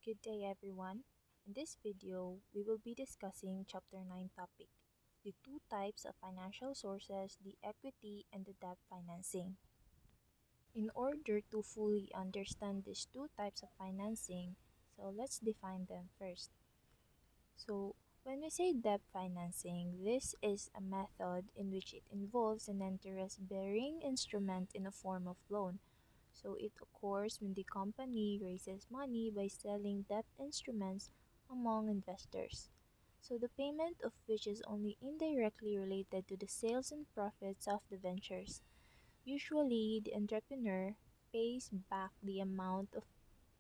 Good day everyone. In this video, we will be discussing Chapter 9 topic, the two types of financial sources, the equity and the debt financing. In order to fully understand these two types of financing, so let's define them first. So when we say debt financing, this is a method in which it involves an interest-bearing instrument in a form of loan. So it occurs when the company raises money by selling debt instruments among investors. So the payment of which is only indirectly related to the sales and profits of the ventures. Usually, the entrepreneur pays back the amount of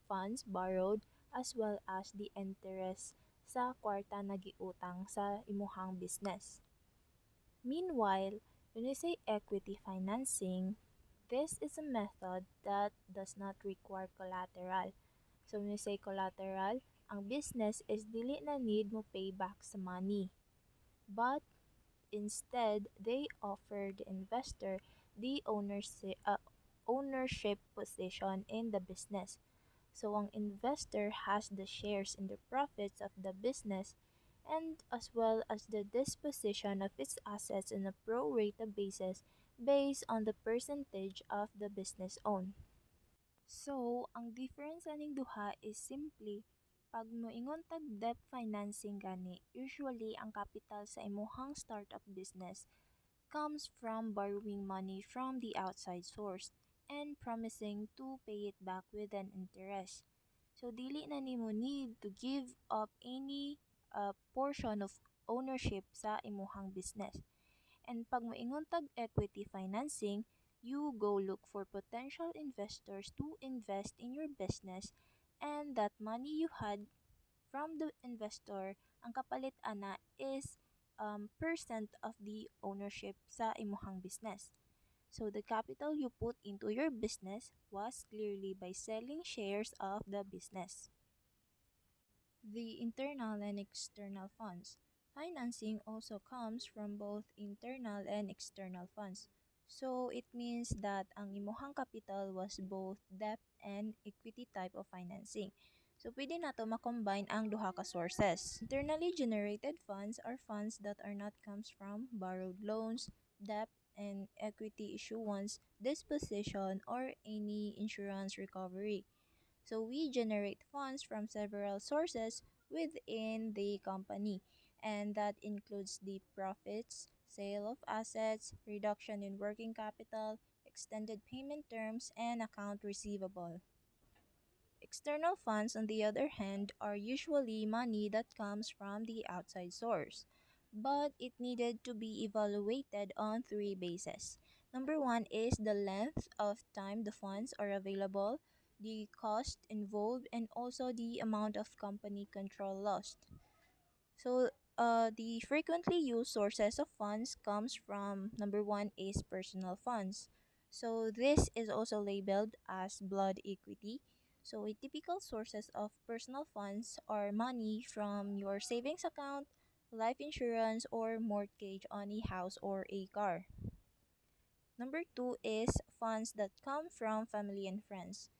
funds borrowed as well as the interest sa kwarta na giutang sa imuhang business. Meanwhile, when we say equity financing, this is a method that does not require collateral. So when we say collateral, ang business is dili na need mo pay back sa money. But instead, they offer the investor the ownership position in the business. So ang investor has the shares in the profits of the business and as well as the disposition of its assets on a pro rata basis based on the percentage of the business owned. So, ang difference aning duha is simply pag moingon tag debt financing gani, usually ang capital sa imuhang startup business comes from borrowing money from the outside source and promising to pay it back with an interest. So dili na nimo need to give up any portion of ownership sa imuhang business. And pag moingon tag equity financing, you go look for potential investors to invest in your business and that money you had from the investor, ang kapalit ana is percent of the ownership sa imuhang business. So the capital you put into your business was clearly by selling shares of the business. The internal and external funds. Financing also comes from both internal and external funds. So it means that ang imuhang capital was both debt and equity type of financing. So pwede nato makombine ang duha ka sources. Internally generated funds are funds that are not comes from borrowed loans, debt, and equity issuance, disposition, or any insurance recovery. So we generate funds from several sources within the company, and that includes the profits, sale of assets, reduction in working capital, extended payment terms, and account receivable. External funds, on the other hand, are usually money that comes from the outside source, but it needed to be evaluated on three bases. Number one is the length of time the funds are available, the cost involved, and also the amount of company control lost. So, the frequently used sources of funds comes from number one is personal funds. So this is also labeled as blood equity. So a typical sources of personal funds are money from your savings account, life insurance, or mortgage on a house or a car. Number two is funds that come from family and friends.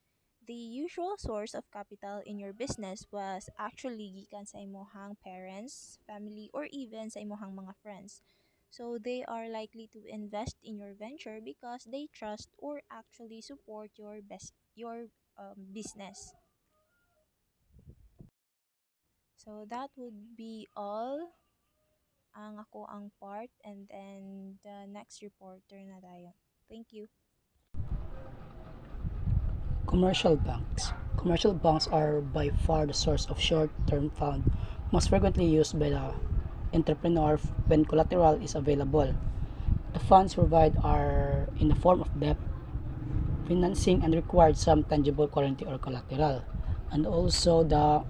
The usual source of capital in your business was actually gikan sa imuhang parents, family, or even sa imuhang mga friends. So they are likely to invest in your venture because they trust or actually support your business. So that would be all ang ako ang part and then the next reporter na tayo. Thank you. Commercial banks. Commercial banks are by far the source of short-term fund most frequently used by the entrepreneur when collateral is available. The funds provided are in the form of debt, financing, and required some tangible currency or collateral. And also the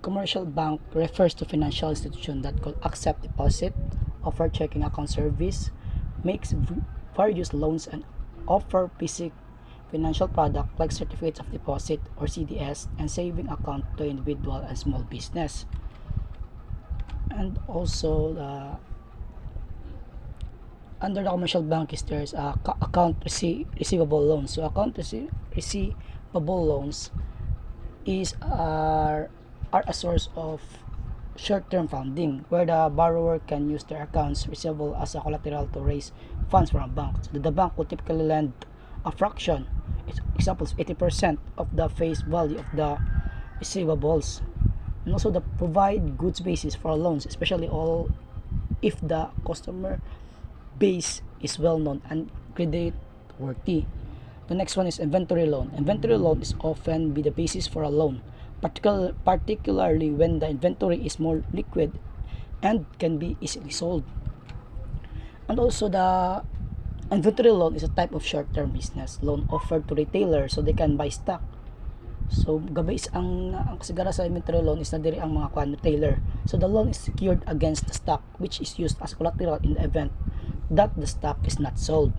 commercial bank refers to financial institution that could accept deposit, offer checking account service, makes various loans, and offer basic financial product like certificates of deposit or CDS and saving account to individual and small business. And also under the commercial bank is there's account receivable loans. So account receivable loans are a source of short-term funding where the borrower can use their accounts receivable as a collateral to raise funds from a bank. So the bank will typically lend a fraction, examples 80% of the face value of the receivables, and also the provide goods basis for loans, especially all if the customer base is well known and credit worthy. The next one is inventory loan. Inventory loan is often be the basis for a loan, particularly when the inventory is more liquid and can be easily sold. And also the inventory loan is a type of short-term business loan offered to retailers so they can buy stock. So gabi is ang kasigara sa inventory loan is na diri ang mga retailer. So the loan is secured against the stock which is used as collateral in the event that the stock is not sold.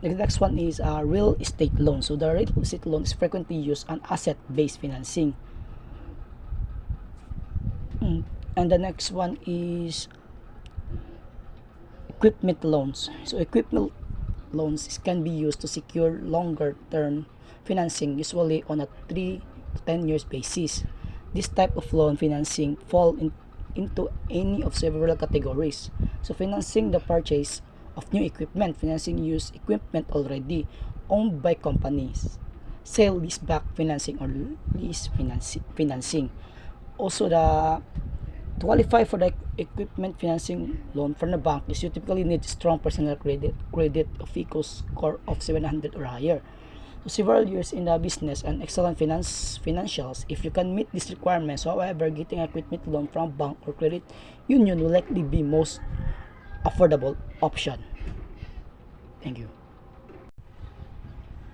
The next one is a real estate loan. So the real estate loan is frequently used on asset-based financing. And the next one is equipment loans. So equipment loans can be used to secure longer term financing, usually on a 3 to 10 years basis. This type of loan financing fall into any of several categories. So financing the purchase of new equipment, financing used equipment already owned by companies, sale leaseback financing or lease financing. Also to qualify for the equipment financing loan from the bank is you typically need strong personal credit of FICO score of 700 or higher. So several years in the business and excellent financials if you can meet these requirements. However, getting a equipment loan from bank or credit union will likely be most affordable option. Thank you.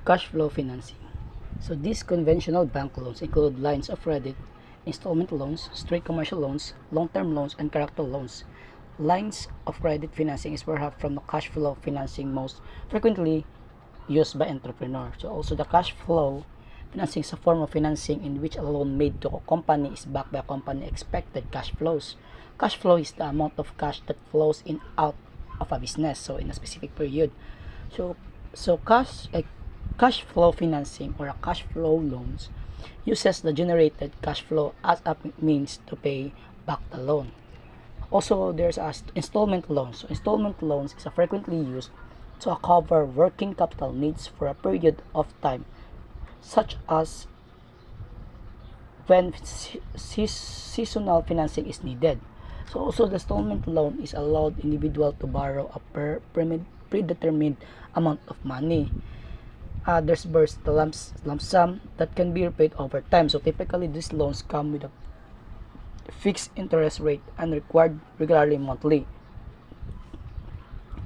Cash flow financing. So these conventional bank loans include lines of credit, installment loans, straight commercial loans, long-term loans, and character loans. Lines of credit financing is perhaps from the cash flow financing most frequently used by entrepreneurs. So also the cash flow financing is a form of financing in which a loan made to a company is backed by a company expected cash flows. Cash flow is the amount of cash that flows in out of a business, so in a specific period. So cash flow financing or a cash flow loans uses the generated cash flow as a means to pay back the loan. Also, there's installment loans. So installment loans is a frequently used to cover working capital needs for a period of time, such as when seasonal financing is needed. So also the installment loan is allowed individual to borrow a predetermined amount of money. There's burst the lump sum that can be repaid over time. So typically these loans come with a fixed interest rate and required regularly monthly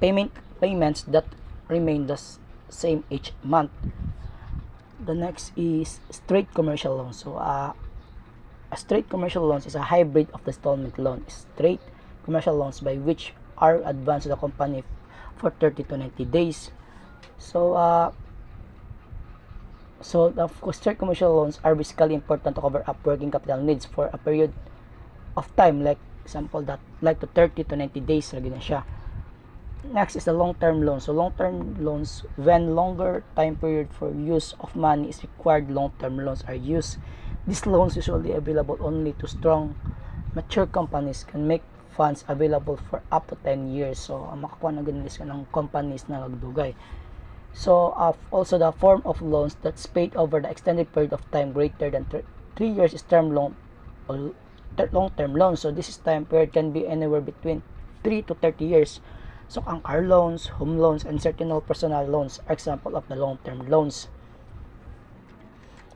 payments that remain the same each month. The next is straight commercial loans. So a straight commercial loans is a hybrid of the installment loan. Straight commercial loans by which are advanced to the company for 30 to 90 days. So the straight commercial loans are basically important to cover up working capital needs for a period of time, like example that like to 30 to 90 days lagi na siya. Next is the long-term loans. So long-term loans, when longer time period for use of money is required, long-term loans are used. These loans usually available only to strong, mature companies can make funds available for up to 10 years. So makakuha na ganun ka ng companies na nagdugay. So also the form of loans that's paid over the extended period of time greater than 3 years is term loan or long-term loans. So this time period can be anywhere between 3 to 30 years. So ang car loans, home loans, and certain personal loans are example of the long-term loans.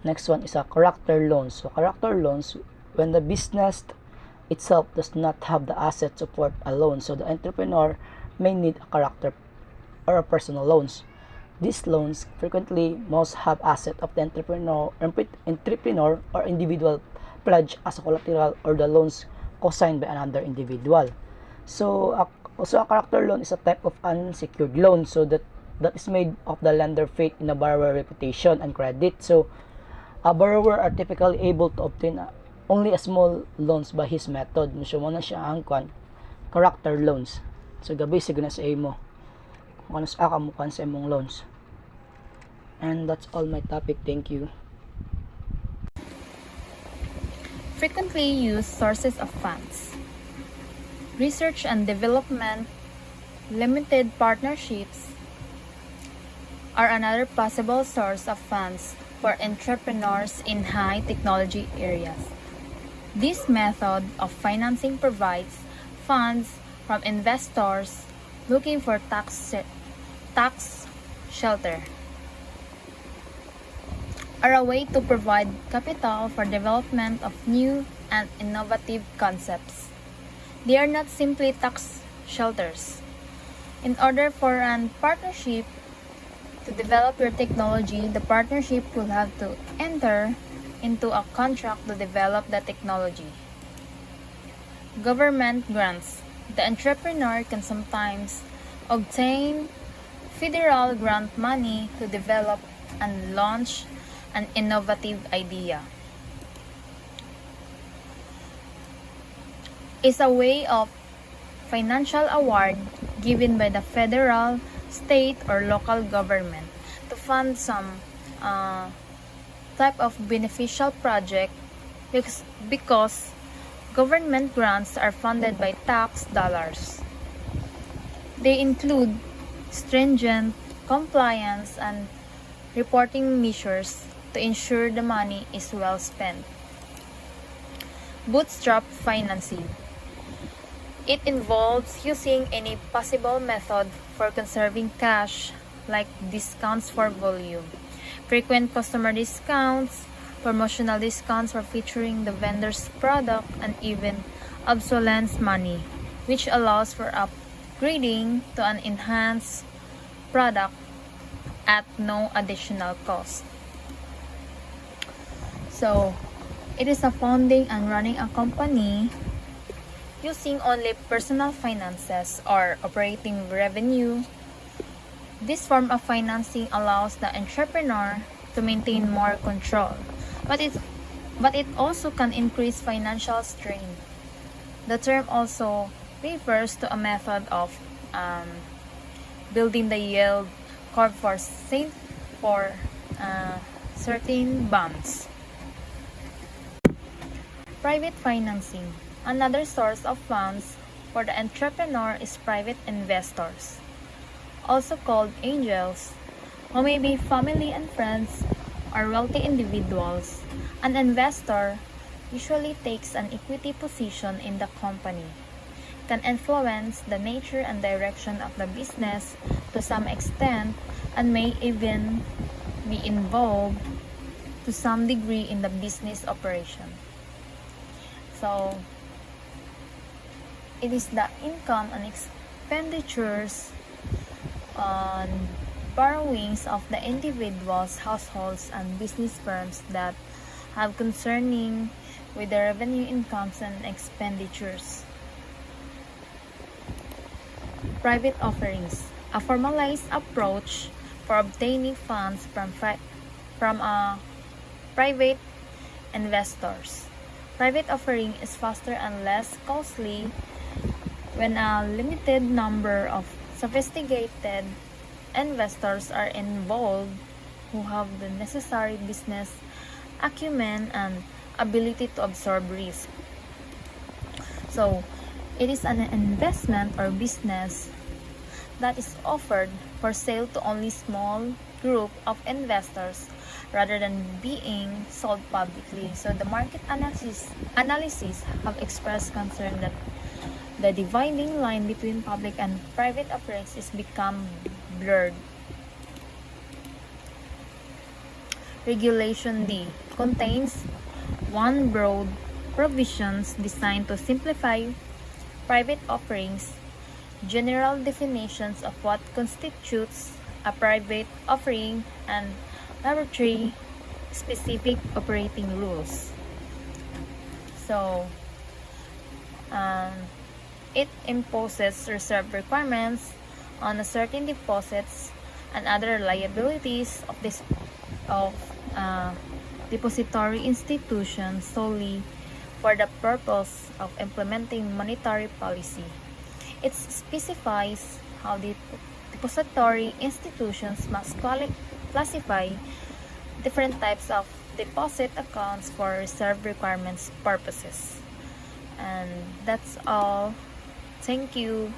Next one is a character loans. So character loans, when the business itself does not have the asset support a loan, so the entrepreneur may need a character or a personal loans. These loans frequently must have asset of the entrepreneur or individual pledge as a collateral or the loans co-signed by another individual. So also a character loan is a type of unsecured loan, so that is made of the lender faith in the borrower reputation and credit. So a borrower are typically able to obtain only a small loans by his method. So mo na siya ang character loans. So gabi siguro na sa imo kung ano sa kamukan sa imong loans. And that's all my topic. Thank you. frequently used sources of funds. Research and development, limited partnerships are another possible source of funds for entrepreneurs in high technology areas. This method of financing provides funds from investors looking for tax shelter, are a way to provide capital for development of new and innovative concepts. They are not simply tax shelters. In order for a partnership to develop your technology, the partnership will have to enter into a contract to develop the technology. Government grants. The entrepreneur can sometimes obtain federal grant money to develop and launch an innovative idea. Is a way of financial award given by the federal, state, or local government to fund some type of beneficial project because government grants are funded by tax dollars. They include stringent compliance and reporting measures to ensure the money is well spent. Bootstrap financing. It involves using any possible method for conserving cash, like discounts for volume, frequent customer discounts, promotional discounts for featuring the vendor's product, and even obsolescence money, which allows for upgrading to an enhanced product at no additional cost. So, it is a founding and running a company using only personal finances or operating revenue. This form of financing allows the entrepreneur to maintain more control, but it also can increase financial strain. The term also refers to a method of building the yield curve for certain bonds. Private financing. Another source of funds for the entrepreneur is private investors, also called angels, who may be family and friends or wealthy individuals. An investor usually takes an equity position in the company, can influence the nature and direction of the business to some extent, and may even be involved to some degree in the business operation. So, it is the income and expenditures on borrowings of the individuals, households, and business firms that have concerning with the revenue, incomes, and expenditures. Private offerings, a formalized approach for obtaining funds from private investors. Private offering is faster and less costly when a limited number of sophisticated investors are involved who have the necessary business acumen and ability to absorb risk. So, it is an investment or business that is offered for sale to only small group of investors rather than being sold publicly. So the market analysis have expressed concern that the dividing line between public and private offerings is become blurred. Regulation D contains one broad provisions designed to simplify private offerings, general definitions of what constitutes a private offering, and laboratory specific operating rules. So, it imposes reserve requirements on certain deposits and other liabilities of depository institutions solely for the purpose of implementing monetary policy. It specifies how the depository institutions must classify different types of deposit accounts for reserve requirements purposes. And that's all. Thank you.